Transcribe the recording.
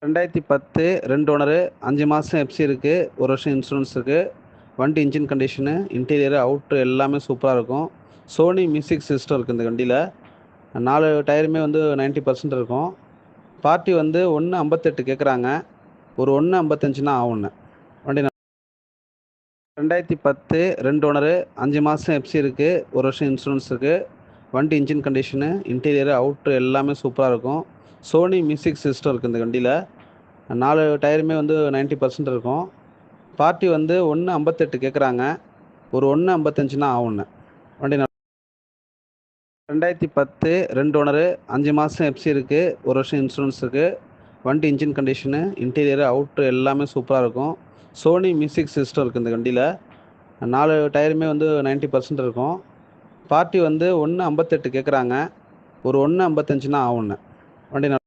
2010 2 owner 5 மாதம் FC இருக்குது, 1 வருஷம் இன்சூரன்ஸ் இருக்குது. வண்டி இன்ஜின் கண்டிஷனு, இன்டீரியரு, அவுட்ரு எல்லாமே சூப்பராக இருக்கும். சோனி மியூசிக் சிஸ்டம் இருக்குது இந்த வண்டியில். 4 டயருமே வந்து 90% இருக்கும். பார்ட்டி வந்து 1.58 கேட்குறாங்க. ஒரு 1.55னா ஆகும்ண்ணே. வண்டி 2010 2 ஓனரு 5 மாதம் எஃப்சி இருக்குது, 1 வருஷம் இன்சூரன்ஸ் இருக்குது. வண்டி இன்ஜின் கண்டிஷனு, இன்டீரியரு, அவுட்ரு எல்லாமே சூப்பராக இருக்கும். சோனி மியூசிக் சிஸ்டம் இருக்குது இந்த வண்டியில். 4 டயருமே வந்து 90% இருக்கும். பார்ட்டி வந்து 1.58 கேட்குறாங்க. ஒரு 1.55னா ஆகும்ண்ணே. வண்டி 2010 2 ஓனரு 5 மாதம் எஃப்சி இருக்குது, 1 வருஷம் இன்சூரன்ஸ் இருக்குது. வண்டி இன்ஜின் கண்டிஷனு, இன்டீரியரு, அவுட்ரு எல்லாமே சூப்பராக இருக்கும். சோனி மியூசிக் சிஸ்டம் இருக்குது இந்த வண்டியில். 4 டயருமே வந்து 90% இருக்கும். பார்ட்டி வந்து 1.58 கேட்குறாங்க. ஒரு 1.55னா ஆகும்ண்ணே. வண்டி